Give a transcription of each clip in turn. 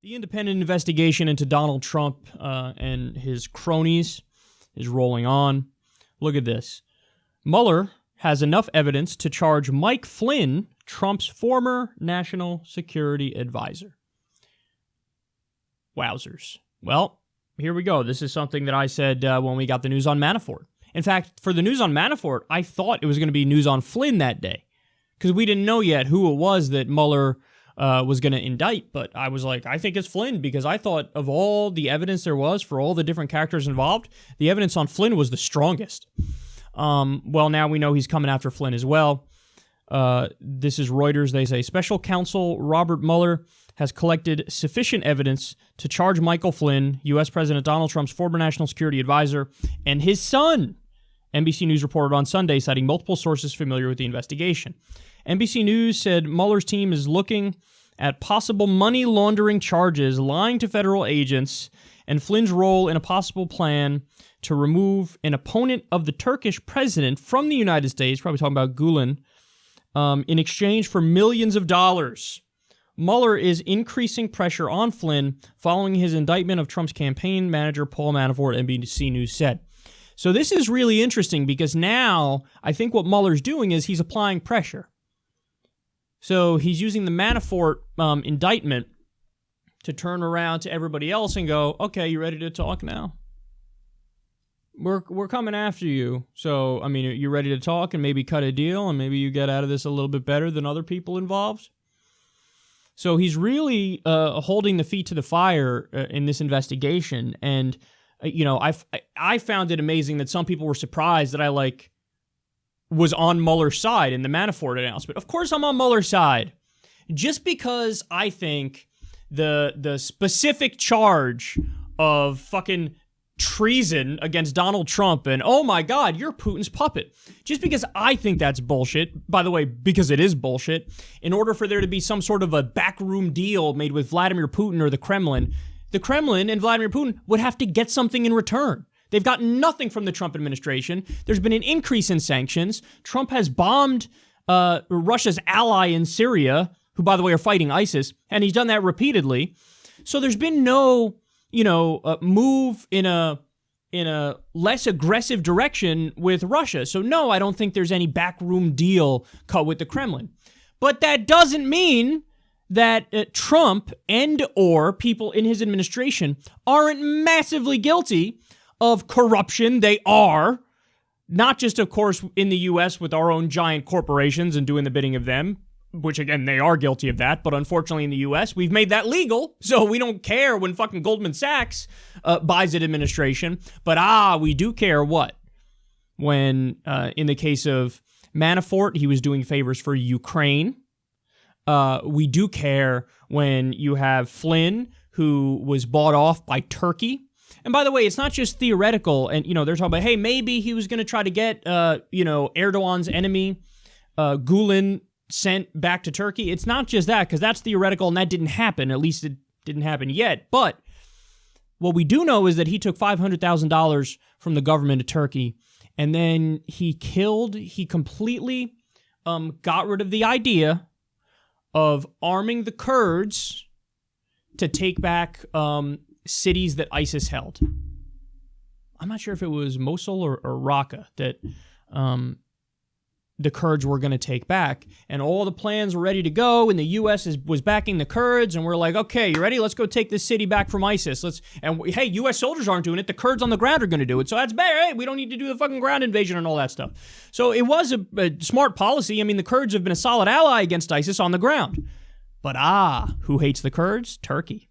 The independent investigation into Donald Trump and his cronies is rolling on. Look at this. Mueller has enough evidence to charge Mike Flynn, Trump's former national security advisor. Wowzers. Well, here we go. This is something that I said when we got the news on Manafort. In fact, for the news on Manafort, I thought it was going to be news on Flynn that day because we didn't know yet who it was that Mueller was going to indict, but I was like, I think it's Flynn because I thought of all the evidence there was for all the different characters involved, the evidence on Flynn was the strongest. Well, now we know he's coming after Flynn as well. This is Reuters. They say Special Counsel Robert Mueller has collected sufficient evidence to charge Michael Flynn, U.S. President Donald Trump's former national security advisor, and his son, NBC News reported on Sunday, citing multiple sources familiar with the investigation. NBC News said Mueller's team is looking at possible money laundering charges, lying to federal agents, and Flynn's role in a possible plan to remove an opponent of the Turkish president from the United States, probably talking about Gulen, in exchange for millions of dollars. Mueller is increasing pressure on Flynn following his indictment of Trump's campaign manager, Paul Manafort, NBC News said. So this is really interesting because now I think what Mueller's doing is he's applying pressure. So he's using the Manafort indictment to turn around to everybody else and go, okay, you ready to talk now? We're coming after you. So, I mean, are you ready to talk and maybe cut a deal and maybe you get out of this a little bit better than other people involved? So he's really holding the feet to the fire in this investigation. And, you know, I found it amazing that some people were surprised that I, was on Mueller's side in the Manafort announcement. Of course I'm on Mueller's side. Just because I think the specific charge of fucking treason against Donald Trump and, oh my God, you're Putin's puppet. Just because I think that's bullshit, by the way, because it is bullshit, in order for there to be some sort of a backroom deal made with Vladimir Putin or the Kremlin and Vladimir Putin would have to get something in return. They've gotten nothing from the Trump administration. There's been an increase in sanctions. Trump has bombed Russia's ally in Syria, who, by the way, are fighting ISIS, and he's done that repeatedly. So there's been no, move in a less aggressive direction with Russia. So no, I don't think there's any backroom deal cut with the Kremlin. But that doesn't mean that Trump and or people in his administration aren't massively guilty of corruption. They are, not just, of course, in the U.S. with our own giant corporations and doing the bidding of them, which, again, they are guilty of that, but unfortunately in the U.S., we've made that legal, so we don't care when fucking Goldman Sachs buys an administration, but we do care what? When, in the case of Manafort, he was doing favors for Ukraine. We do care when you have Flynn, who was bought off by Turkey. And by the way, it's not just theoretical. And, they're talking about, hey, maybe he was going to try to get, Erdogan's enemy, Gulen, sent back to Turkey. It's not just that, because that's theoretical and that didn't happen. At least it didn't happen yet. But what we do know is that he took $500,000 from the government of Turkey, and then he completely got rid of the idea of arming the Kurds to take back cities that ISIS held. I'm not sure if it was Mosul or Raqqa that the Kurds were going to take back. And all the plans were ready to go, and the U.S. was backing the Kurds, and we're like, okay, you ready? Let's go take this city back from ISIS. Hey, U.S. soldiers aren't doing it. The Kurds on the ground are going to do it. So that's bad. Hey, we don't need to do the fucking ground invasion and all that stuff. So it was a smart policy. I mean, the Kurds have been a solid ally against ISIS on the ground. But who hates the Kurds? Turkey.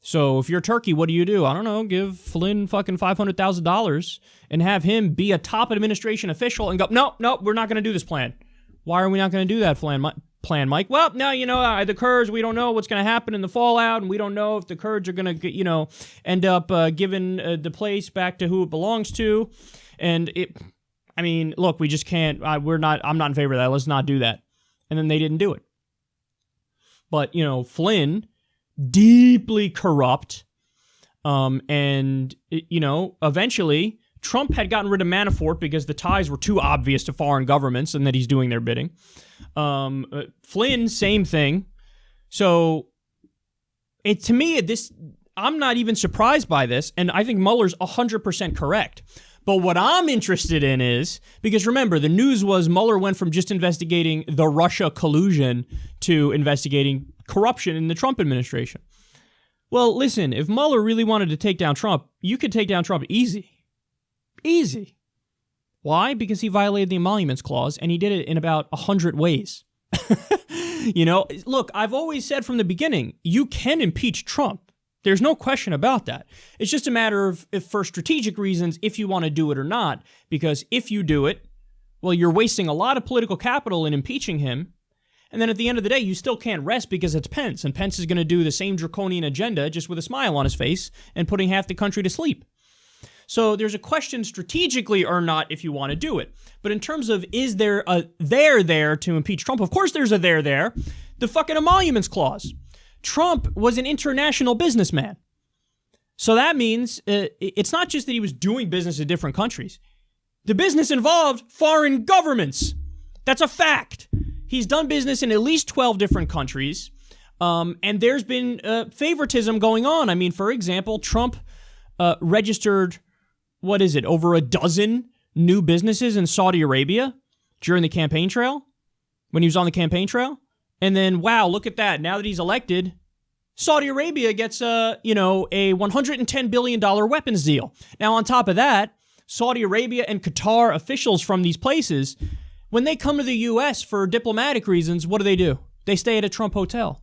So if you're Turkey, what do? I don't know, give Flynn fucking $500,000 and have him be a top administration official and go, no, we're not going to do this plan. Why are we not going to do that plan, Mike? Well, no, the Kurds, we don't know what's going to happen in the fallout, and we don't know if the Kurds are going to, end up giving the place back to who it belongs to. And look, we just can't, I'm not in favor of that. Let's not do that. And then they didn't do it. But, Flynn, deeply corrupt, and eventually Trump had gotten rid of Manafort because the ties were too obvious to foreign governments and that he's doing their bidding. Flynn, same thing. So to me, I'm not even surprised by this, and I think Mueller's 100% correct. But what I'm interested in is, because remember, the news was Mueller went from just investigating the Russia collusion to investigating corruption in the Trump administration. Well, listen, if Mueller really wanted to take down Trump, you could take down Trump easy. Easy. Why? Because he violated the emoluments clause, and he did it in about 100 ways. Look, I've always said from the beginning, you can impeach Trump. There's no question about that. It's just a matter of, if for strategic reasons, if you want to do it or not. Because if you do it, well, you're wasting a lot of political capital in impeaching him. And then at the end of the day, you still can't rest because it's Pence. And Pence is going to do the same draconian agenda just with a smile on his face and putting half the country to sleep. So there's a question strategically or not if you want to do it. But in terms of, is there a there to impeach Trump? Of course there's a there. The fucking emoluments clause. Trump was an international businessman. So that means it's not just that he was doing business in different countries. The business involved foreign governments. That's a fact. He's done business in at least 12 different countries. And there's been favoritism going on. I mean, for example, Trump registered, over a dozen new businesses in Saudi Arabia during the campaign trail, when he was on the campaign trail. And then, wow, look at that. Now that he's elected, Saudi Arabia gets a $110 billion weapons deal. Now, on top of that, Saudi Arabia and Qatar officials from these places, when they come to the U.S. for diplomatic reasons, what do? They stay at a Trump hotel.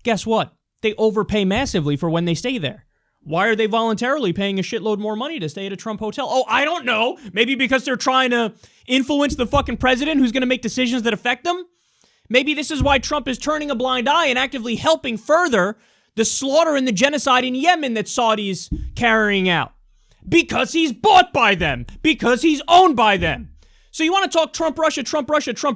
Guess what? They overpay massively for when they stay there. Why are they voluntarily paying a shitload more money to stay at a Trump hotel? Oh, I don't know. Maybe because they're trying to influence the fucking president who's going to make decisions that affect them? Maybe this is why Trump is turning a blind eye and actively helping further the slaughter and the genocide in Yemen that Saudi's carrying out. Because he's bought by them. Because he's owned by them. So you want to talk Trump,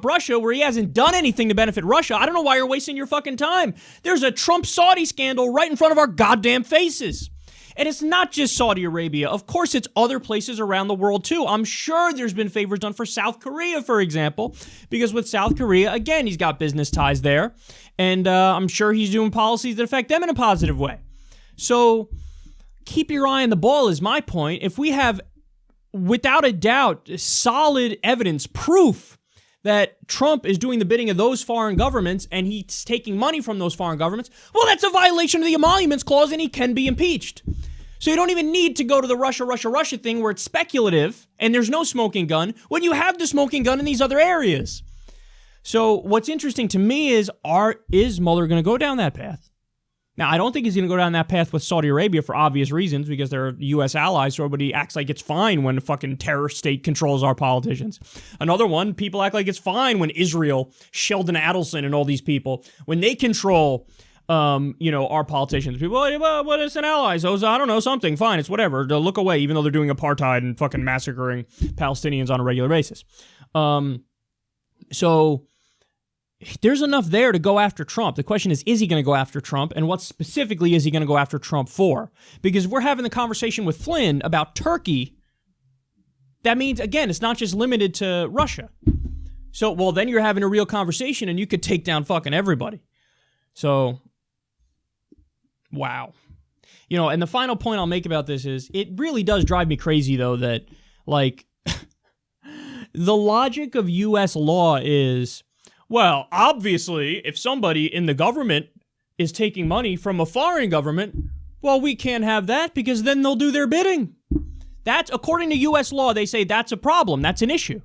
Russia, where he hasn't done anything to benefit Russia? I don't know why you're wasting your fucking time. There's a Trump-Saudi scandal right in front of our goddamn faces. And it's not just Saudi Arabia. Of course, it's other places around the world, too. I'm sure there's been favors done for South Korea, for example, because with South Korea, again, he's got business ties there. And I'm sure he's doing policies that affect them in a positive way. So keep your eye on the ball is my point. If we have, without a doubt, solid evidence, proof that Trump is doing the bidding of those foreign governments and he's taking money from those foreign governments, well, that's a violation of the emoluments clause and he can be impeached. So you don't even need to go to the Russia thing where it's speculative and there's no smoking gun when you have the smoking gun in these other areas. So what's interesting to me is Mueller going to go down that path? Now, I don't think he's going to go down that path with Saudi Arabia for obvious reasons because they're U.S. allies, so everybody acts like it's fine when a fucking terror state controls our politicians. Another one, people act like it's fine when Israel, Sheldon Adelson and all these people, when they control our politicians. People, well, what is an ally? So I don't know, something. Fine, it's whatever. They'll look away, even though they're doing apartheid and fucking massacring Palestinians on a regular basis. So there's enough there to go after Trump. The question is he going to go after Trump? And what specifically is he going to go after Trump for? Because if we're having the conversation with Flynn about Turkey, that means, again, it's not just limited to Russia. So, well, then you're having a real conversation and you could take down fucking everybody. So, wow. And the final point I'll make about this is it really does drive me crazy, though, that, like, the logic of U.S. law is, well, obviously, if somebody in the government is taking money from a foreign government, well, we can't have that because then they'll do their bidding. That's, according to U.S. law, they say that's a problem. That's an issue.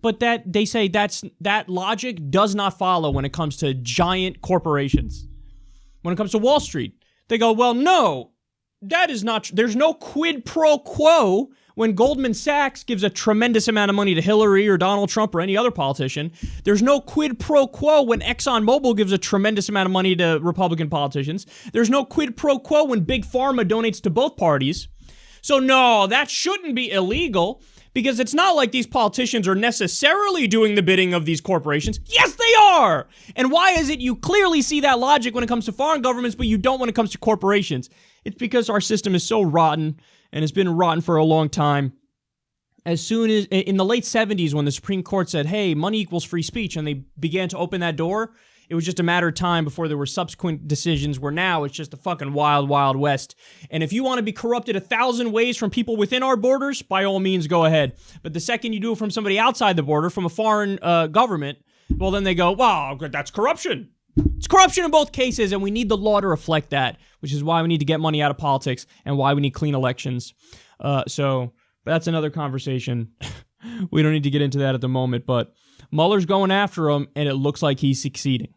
But they say that logic does not follow when it comes to giant corporations. When it comes to Wall Street, they go, well, no, that is not, there's no quid pro quo when Goldman Sachs gives a tremendous amount of money to Hillary or Donald Trump or any other politician. There's no quid pro quo when ExxonMobil gives a tremendous amount of money to Republican politicians. There's no quid pro quo when Big Pharma donates to both parties. So no, that shouldn't be illegal. Because it's not like these politicians are necessarily doing the bidding of these corporations. Yes, they are! And why is it you clearly see that logic when it comes to foreign governments, but you don't when it comes to corporations? It's because our system is so rotten, and it's been rotten for a long time. As soon as, in the late 70s, when the Supreme Court said, hey, money equals free speech, and they began to open that door, It was just a matter of time before there were subsequent decisions where now it's just the fucking wild, wild west. And if you want to be corrupted 1,000 ways from people within our borders, by all means, go ahead. But the second you do it from somebody outside the border, from a foreign government, well, then they go, wow, that's corruption. It's corruption in both cases, and we need the law to reflect that, which is why we need to get money out of politics and why we need clean elections. So that's another conversation. We don't need to get into that at the moment, but Mueller's going after him, and it looks like he's succeeding.